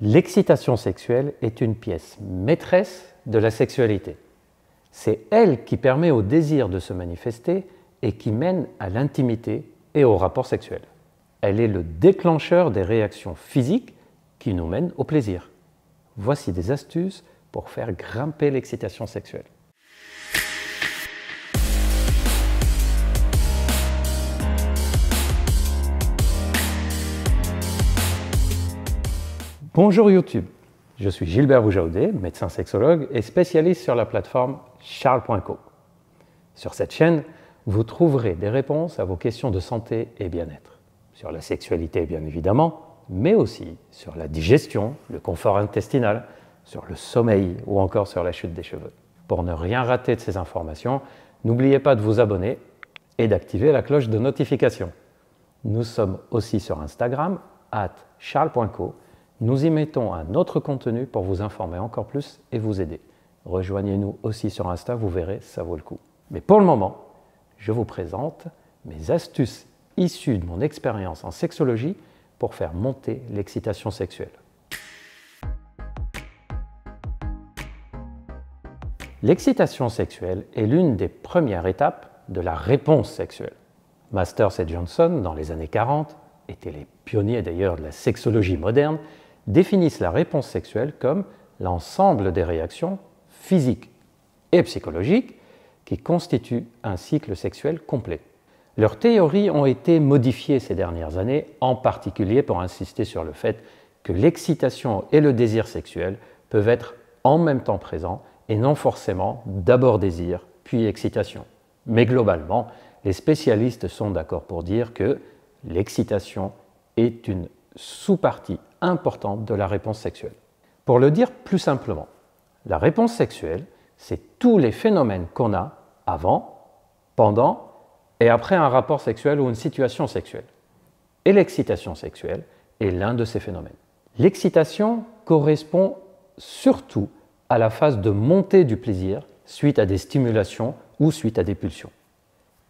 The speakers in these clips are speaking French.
L'excitation sexuelle est une pièce maîtresse de la sexualité. C'est elle qui permet au désir de se manifester et qui mène à l'intimité et au rapport sexuel. Elle est le déclencheur des réactions physiques qui nous mènent au plaisir. Voici des astuces pour faire grimper l'excitation sexuelle. Bonjour YouTube, je suis Gilbert Boujaoudé, médecin sexologue et spécialiste sur la plateforme Charles.co. Sur cette chaîne, vous trouverez des réponses à vos questions de santé et bien-être. Sur la sexualité bien évidemment, mais aussi sur la digestion, le confort intestinal, sur le sommeil ou encore sur la chute des cheveux. Pour ne rien rater de ces informations, n'oubliez pas de vous abonner et d'activer la cloche de notification. Nous sommes aussi sur Instagram, @charles.co. Nous y mettons un autre contenu pour vous informer encore plus et vous aider. Rejoignez-nous aussi sur Insta, vous verrez, ça vaut le coup. Mais pour le moment, je vous présente mes astuces issues de mon expérience en sexologie pour faire monter l'excitation sexuelle. L'excitation sexuelle est l'une des premières étapes de la réponse sexuelle. Masters et Johnson, dans les années 40, étaient les pionniers d'ailleurs de la sexologie moderne, définissent la réponse sexuelle comme l'ensemble des réactions physiques et psychologiques qui constituent un cycle sexuel complet. Leurs théories ont été modifiées ces dernières années, en particulier pour insister sur le fait que l'excitation et le désir sexuel peuvent être en même temps présents et non forcément d'abord désir, puis excitation. Mais globalement, les spécialistes sont d'accord pour dire que l'excitation est une sous-partie importante de la réponse sexuelle. Pour le dire plus simplement, la réponse sexuelle, c'est tous les phénomènes qu'on a avant, pendant et après un rapport sexuel ou une situation sexuelle. Et l'excitation sexuelle est l'un de ces phénomènes. L'excitation correspond surtout à la phase de montée du plaisir suite à des stimulations ou suite à des pulsions.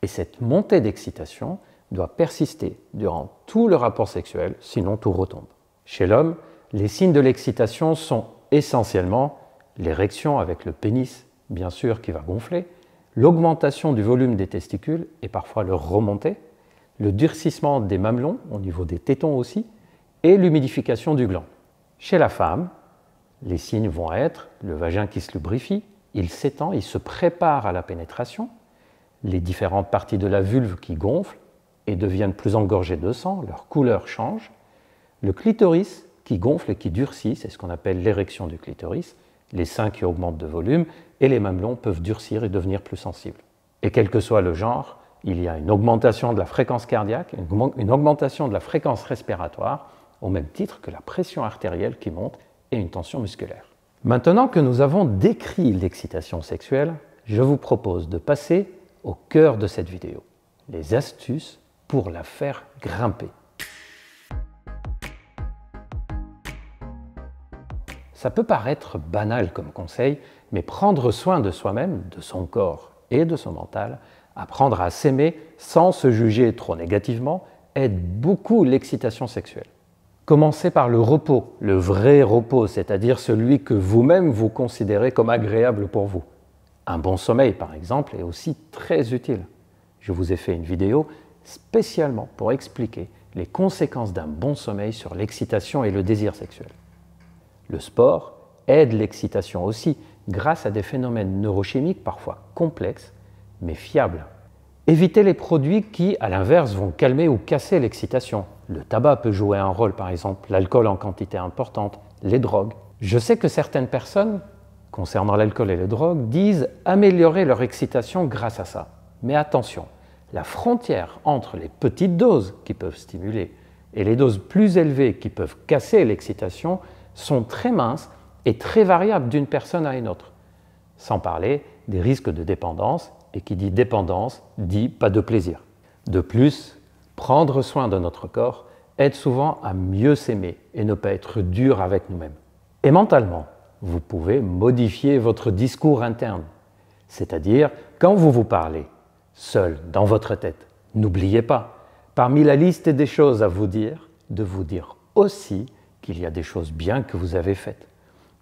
Et cette montée d'excitation doit persister durant tout le rapport sexuel, sinon tout retombe. Chez l'homme, les signes de l'excitation sont essentiellement l'érection avec le pénis, bien sûr, qui va gonfler, l'augmentation du volume des testicules et parfois leur remontée, le durcissement des mamelons au niveau des tétons aussi, et l'humidification du gland. Chez la femme, les signes vont être le vagin qui se lubrifie, il s'étend, il se prépare à la pénétration, les différentes parties de la vulve qui gonflent et deviennent plus engorgées de sang, leur couleur change, le clitoris qui gonfle et qui durcit, c'est ce qu'on appelle l'érection du clitoris, les seins qui augmentent de volume et les mamelons peuvent durcir et devenir plus sensibles. Et quel que soit le genre, il y a une augmentation de la fréquence cardiaque, une augmentation de la fréquence respiratoire, au même titre que la pression artérielle qui monte et une tension musculaire. Maintenant que nous avons décrit l'excitation sexuelle, je vous propose de passer au cœur de cette vidéo, les astuces pour la faire grimper. Ça peut paraître banal comme conseil, mais prendre soin de soi-même, de son corps et de son mental, apprendre à s'aimer sans se juger trop négativement, aide beaucoup l'excitation sexuelle. Commencez par le repos, le vrai repos, c'est-à-dire celui que vous-même vous considérez comme agréable pour vous. Un bon sommeil, par exemple, est aussi très utile. Je vous ai fait une vidéo spécialement pour expliquer les conséquences d'un bon sommeil sur l'excitation et le désir sexuel. Le sport aide l'excitation aussi grâce à des phénomènes neurochimiques parfois complexes mais fiables. Évitez les produits qui, à l'inverse, vont calmer ou casser l'excitation. Le tabac peut jouer un rôle par exemple, l'alcool en quantité importante, les drogues. Je sais que certaines personnes, concernant l'alcool et les drogues, disent améliorer leur excitation grâce à ça. Mais attention, la frontière entre les petites doses qui peuvent stimuler et les doses plus élevées qui peuvent casser l'excitation sont très minces et très variables d'une personne à une autre. Sans parler des risques de dépendance, et qui dit dépendance dit pas de plaisir. De plus, prendre soin de notre corps aide souvent à mieux s'aimer et ne pas être dur avec nous-mêmes. Et mentalement, vous pouvez modifier votre discours interne. C'est-à-dire, quand vous vous parlez, seul, dans votre tête, n'oubliez pas, parmi la liste des choses à vous dire, de vous dire aussi qu'il y a des choses bien que vous avez faites,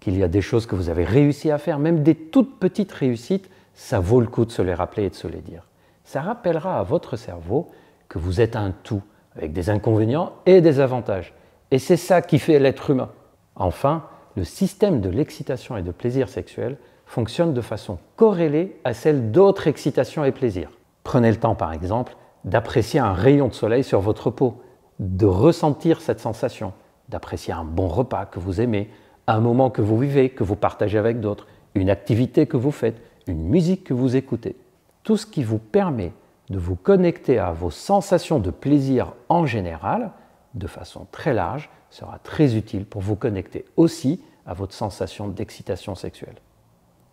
qu'il y a des choses que vous avez réussi à faire, même des toutes petites réussites, ça vaut le coup de se les rappeler et de se les dire. Ça rappellera à votre cerveau que vous êtes un tout, avec des inconvénients et des avantages. Et c'est ça qui fait l'être humain. Enfin, le système de l'excitation et de plaisir sexuel fonctionne de façon corrélée à celle d'autres excitations et plaisirs. Prenez le temps, par exemple, d'apprécier un rayon de soleil sur votre peau, de ressentir cette sensation, d'apprécier un bon repas que vous aimez, un moment que vous vivez, que vous partagez avec d'autres, une activité que vous faites, une musique que vous écoutez. Tout ce qui vous permet de vous connecter à vos sensations de plaisir en général, de façon très large, sera très utile pour vous connecter aussi à votre sensation d'excitation sexuelle.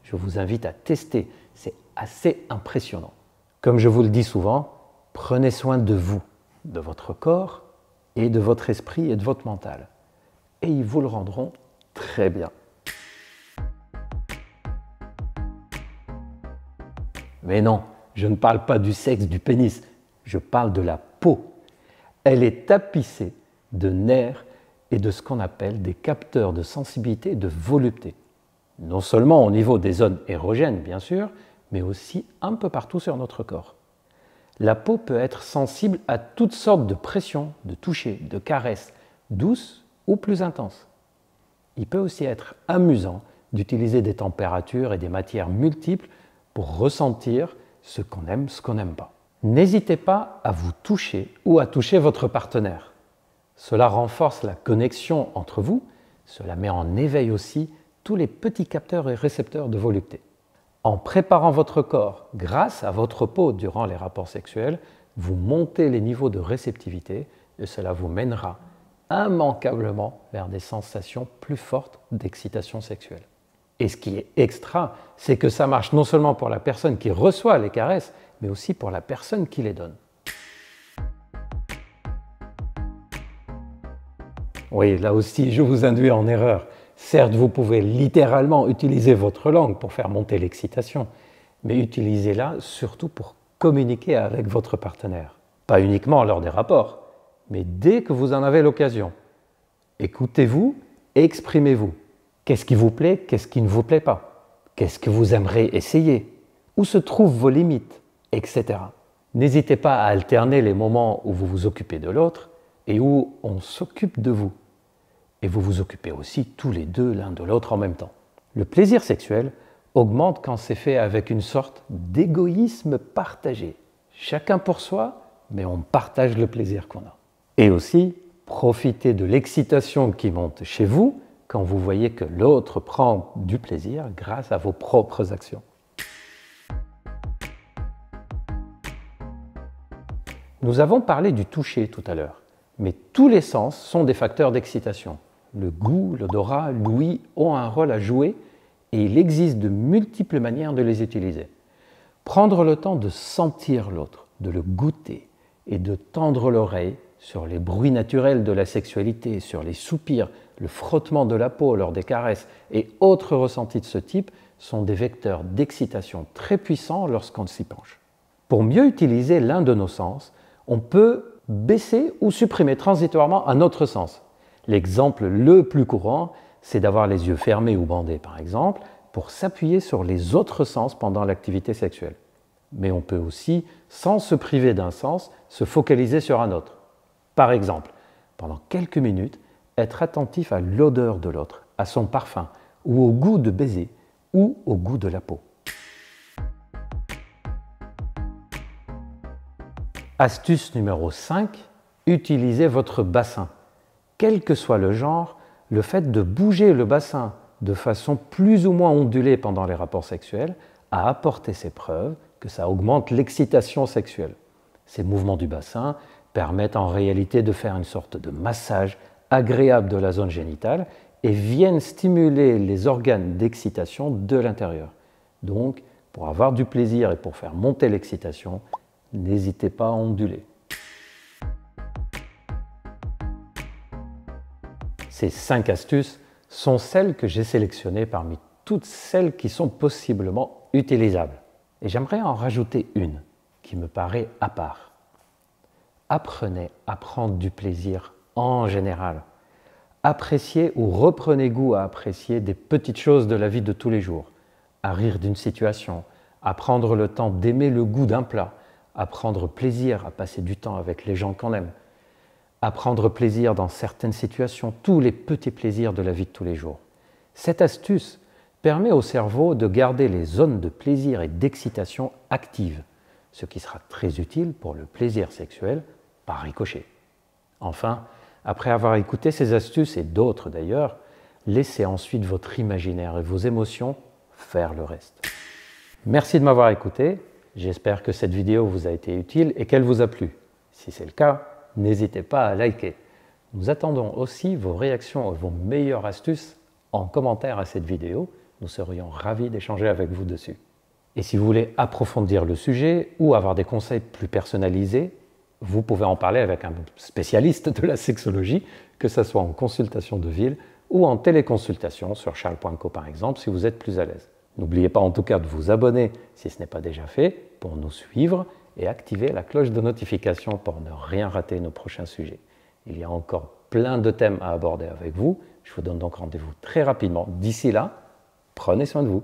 Je vous invite à tester, c'est assez impressionnant. Comme je vous le dis souvent, prenez soin de vous, de votre corps et de votre esprit et de votre mental. Et ils vous le rendront très bien. Mais non, je ne parle pas du sexe du pénis, je parle de la peau. Elle est tapissée de nerfs et de ce qu'on appelle des capteurs de sensibilité et de volupté. Non seulement au niveau des zones érogènes, bien sûr, mais aussi un peu partout sur notre corps. La peau peut être sensible à toutes sortes de pressions, de touchés, de caresses, douces ou plus intenses. Il peut aussi être amusant d'utiliser des températures et des matières multiples pour ressentir ce qu'on aime, ce qu'on n'aime pas. N'hésitez pas à vous toucher ou à toucher votre partenaire. Cela renforce la connexion entre vous, cela met en éveil aussi tous les petits capteurs et récepteurs de volupté. En préparant votre corps grâce à votre peau durant les rapports sexuels, vous montez les niveaux de réceptivité et cela vous mènera immanquablement vers des sensations plus fortes d'excitation sexuelle. Et ce qui est extra, c'est que ça marche non seulement pour la personne qui reçoit les caresses, mais aussi pour la personne qui les donne. Oui, là aussi, je vous induis en erreur. Certes, vous pouvez littéralement utiliser votre langue pour faire monter l'excitation, mais utilisez-la surtout pour communiquer avec votre partenaire. Pas uniquement lors des rapports, mais dès que vous en avez l'occasion. Écoutez-vous et exprimez-vous. Qu'est-ce qui vous plaît, qu'est-ce qui ne vous plaît pas? Qu'est-ce que vous aimeriez essayer? Où se trouvent vos limites? Etc. N'hésitez pas à alterner les moments où vous vous occupez de l'autre et où on s'occupe de vous. Et vous vous occupez aussi tous les deux l'un de l'autre en même temps. Le plaisir sexuel augmente quand c'est fait avec une sorte d'égoïsme partagé. Chacun pour soi, mais on partage le plaisir qu'on a. Et aussi, profitez de l'excitation qui monte chez vous quand vous voyez que l'autre prend du plaisir grâce à vos propres actions. Nous avons parlé du toucher tout à l'heure, mais tous les sens sont des facteurs d'excitation. Le goût, l'odorat, l'ouïe ont un rôle à jouer et il existe de multiples manières de les utiliser. Prendre le temps de sentir l'autre, de le goûter et de tendre l'oreille sur les bruits naturels de la sexualité, sur les soupirs, le frottement de la peau lors des caresses et autres ressentis de ce type sont des vecteurs d'excitation très puissants lorsqu'on s'y penche. Pour mieux utiliser l'un de nos sens, on peut baisser ou supprimer transitoirement un autre sens. L'exemple le plus courant, c'est d'avoir les yeux fermés ou bandés, par exemple, pour s'appuyer sur les autres sens pendant l'activité sexuelle. Mais on peut aussi, sans se priver d'un sens, se focaliser sur un autre. Par exemple, pendant quelques minutes, être attentif à l'odeur de l'autre, à son parfum, ou au goût de baiser, ou au goût de la peau. Astuce numéro 5, utilisez votre bassin. Quel que soit le genre, le fait de bouger le bassin de façon plus ou moins ondulée pendant les rapports sexuels a apporté ses preuves que ça augmente l'excitation sexuelle. Ces mouvements du bassin permettent en réalité de faire une sorte de massage agréable de la zone génitale et viennent stimuler les organes d'excitation de l'intérieur. Donc, pour avoir du plaisir et pour faire monter l'excitation, n'hésitez pas à onduler. Ces 5 astuces sont celles que j'ai sélectionnées parmi toutes celles qui sont possiblement utilisables. Et j'aimerais en rajouter une qui me paraît à part. Apprenez à prendre du plaisir en général. Appréciez ou reprenez goût à apprécier des petites choses de la vie de tous les jours, à rire d'une situation, à prendre le temps d'aimer le goût d'un plat, à prendre plaisir à passer du temps avec les gens qu'on aime, à prendre plaisir dans certaines situations, tous les petits plaisirs de la vie de tous les jours. Cette astuce permet au cerveau de garder les zones de plaisir et d'excitation actives, ce qui sera très utile pour le plaisir sexuel par ricochet. Enfin, après avoir écouté ces astuces et d'autres d'ailleurs, laissez ensuite votre imaginaire et vos émotions faire le reste. Merci de m'avoir écouté, j'espère que cette vidéo vous a été utile et qu'elle vous a plu. Si c'est le cas, n'hésitez pas à liker. Nous attendons aussi vos réactions et vos meilleures astuces en commentaire à cette vidéo. Nous serions ravis d'échanger avec vous dessus. Et si vous voulez approfondir le sujet ou avoir des conseils plus personnalisés, vous pouvez en parler avec un spécialiste de la sexologie, que ce soit en consultation de ville ou en téléconsultation sur charles.co par exemple, si vous êtes plus à l'aise. N'oubliez pas en tout cas de vous abonner si ce n'est pas déjà fait pour nous suivre et activer la cloche de notification pour ne rien rater nos prochains sujets. Il y a encore plein de thèmes à aborder avec vous. Je vous donne donc rendez-vous très rapidement. D'ici là, prenez soin de vous.